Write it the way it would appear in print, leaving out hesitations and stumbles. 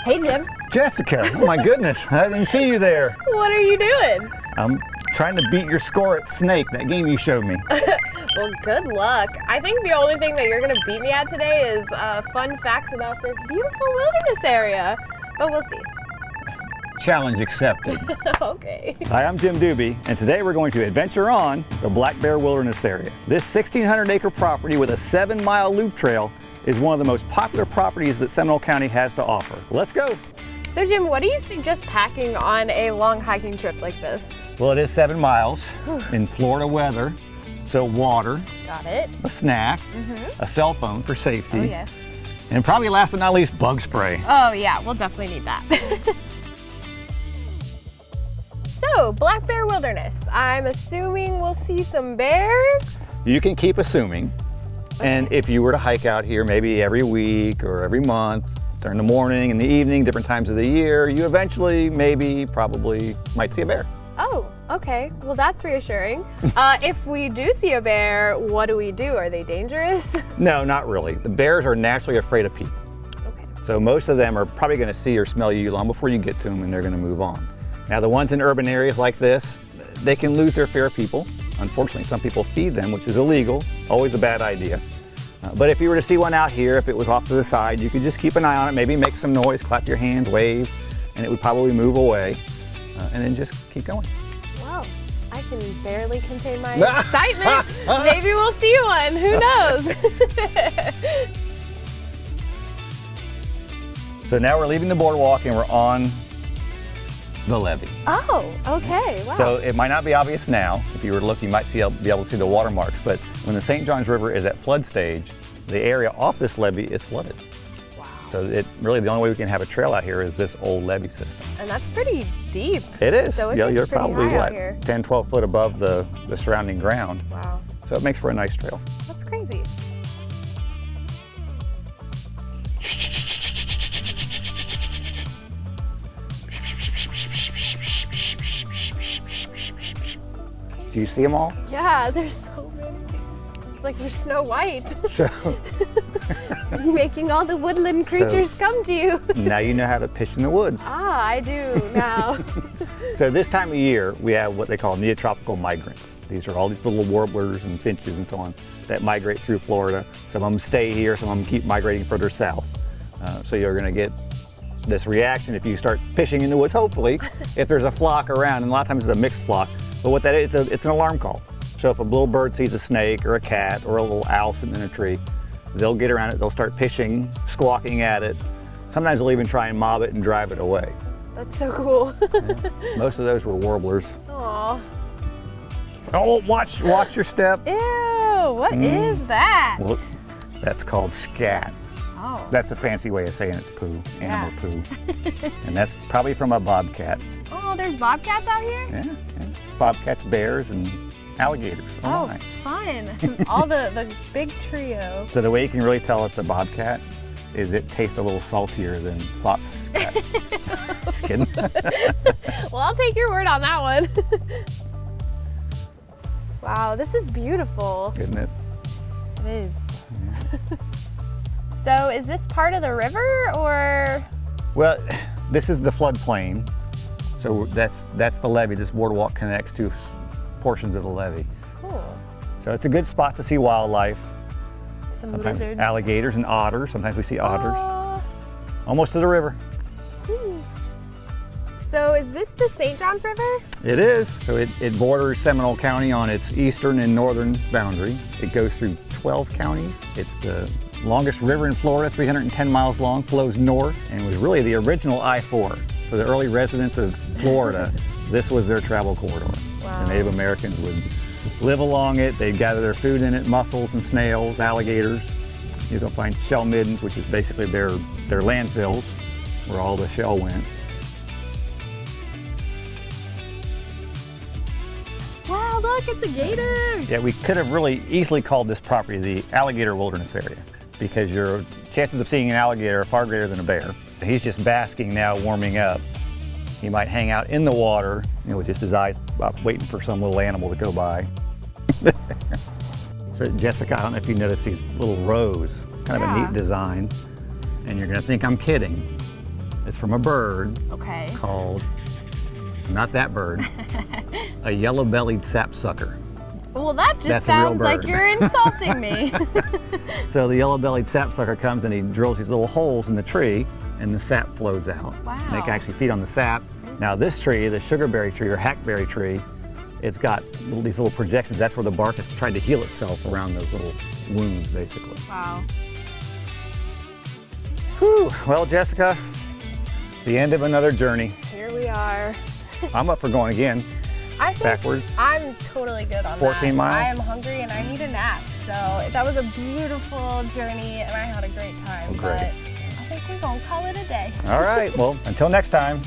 Hey, Jim. Jessica, oh my goodness, I didn't see you there. What are you doing? I'm trying to beat your score at Snake, that game you showed me. Well, good luck. I think the only thing that you're going to beat me at today is fun facts about this beautiful wilderness area. But we'll see. Challenge accepted. Okay. Hi, I'm Jim Duby, and today we're going to adventure on the Black Bear Wilderness Area. This 1,600-acre property with a 7-mile loop trail is one of the most popular properties that Seminole County has to offer. Let's go. So, Jim, what do you suggest packing on a long hiking trip like this? Well, it is 7 miles in Florida weather, so water, Got it. a snack, a cell phone for safety, Oh, yes. and probably last but not least, bug spray. Oh, yeah, we'll definitely need that. So, Black Bear Wilderness. I'm assuming we'll see some bears? You can keep assuming, and if you were to hike out here maybe every week or every month, during the morning and the evening, different times of the year, you eventually, probably might see a bear. Oh, okay. Well, that's reassuring. If we do see a bear, what do we do? Are they dangerous? No, not really. The bears are naturally afraid of people. Okay. So most of them are probably going to see or smell you long before you get to them, and they're going to move on. Now, the ones in urban areas like this, they can lose their fear of people. Unfortunately, some people feed them, which is illegal, always a bad idea. But if you were to see one out here, if it was off to the side, you could just keep an eye on it, maybe make some noise, clap your hands, wave, and it would probably move away, and then just keep going. Wow, I can barely contain my excitement. Maybe we'll see one, who knows? So now we're leaving the boardwalk and we're on the levee. Oh, okay, wow. So it might not be obvious now. If you were to look, you might be able to see the watermarks, but when the St. Johns River is at flood stage, the area off this levee is flooded. Wow. So really the only way we can have a trail out here is this old levee system. And that's pretty deep. It is. So You're pretty probably, high out here. 10, 12 foot above the surrounding ground. Wow, So it makes for a nice trail. that's crazy. Do you see them all? Yeah, there's so many. It's like you're Snow White. So Making all the woodland creatures come to you. now you know how to fish in the woods. Ah, I do now. So this time of year, we have what they call neotropical migrants. These are all these little warblers and finches and so on that migrate through Florida. Some of them stay here, some of them keep migrating further south. So you're gonna get this reaction if you start fishing in the woods, hopefully, if there's a flock around, and a lot of times it's a mixed flock. But what that is, it's an alarm call. So if a little bird sees a snake or a cat or a little owl sitting in a tree, they'll get around it, they'll start pishing, squawking at it. Sometimes they'll even try and mob it and drive it away. That's so cool. Yeah. Most of those were warblers. Aw. Oh, watch your step. Ew, what is that? Well, that's called scat. Oh. That's a fancy way of saying it's poo, animal poo. And that's probably from a bobcat. Oh, there's bobcats out here? Yeah. Bobcats, bears, and alligators. Oh, My. fun. All the big trio. So the way you can really tell it's a bobcat is it tastes a little saltier than fox cat. Just kidding. Well, I'll take your word on that one. Wow, this is beautiful. Isn't it? It is. Yeah. So is this part of the river or? Well, this is the floodplain. So that's the levee. This boardwalk connects to portions of the levee. Cool. So it's a good spot to see wildlife. Some Sometimes lizards. alligators and otters. Sometimes we see otters. Aw. Almost to the river. Ooh. So is this the St. Johns River? It is. So it borders Seminole County on its eastern and northern boundary. It goes through 12 counties. It's the longest river in Florida, 310 miles long, flows north, and was really the original I-4. For the early residents of Florida, this was their travel corridor. Wow. The Native Americans would live along it. They'd gather their food in it, mussels and snails, alligators. You can find shell middens, which is basically their landfills where all the shell went. Wow, look, it's a gator. Yeah, we could have really easily called this property the alligator wilderness area because your chances of seeing an alligator are far greater than a bear. He's just basking now, warming up. He might hang out in the water, with just his eyes waiting for some little animal to go by. So Jessica, I don't know if you noticed these little rows, kind of a neat design, and you're gonna think I'm kidding. It's from a bird Okay. called, not that bird, a yellow-bellied sapsucker. Well, that just That's a real sounds like bird. you're insulting me. So the yellow-bellied sapsucker comes and he drills these little holes in the tree, and the sap flows out. Wow. And they can actually feed on the sap. Now this tree, the sugarberry tree or hackberry tree, it's got these little projections. That's where the bark has tried to heal itself around those little wounds, basically. Wow. Whew. Well, Jessica, the end of another journey. Here we are. I'm up for going again. I think Backwards. I'm totally good on 14 that. miles? I am hungry and I need a nap. So that was a beautiful journey and I had a great time. Well, great. But I think we're going to call it a day. All right, well, until next time.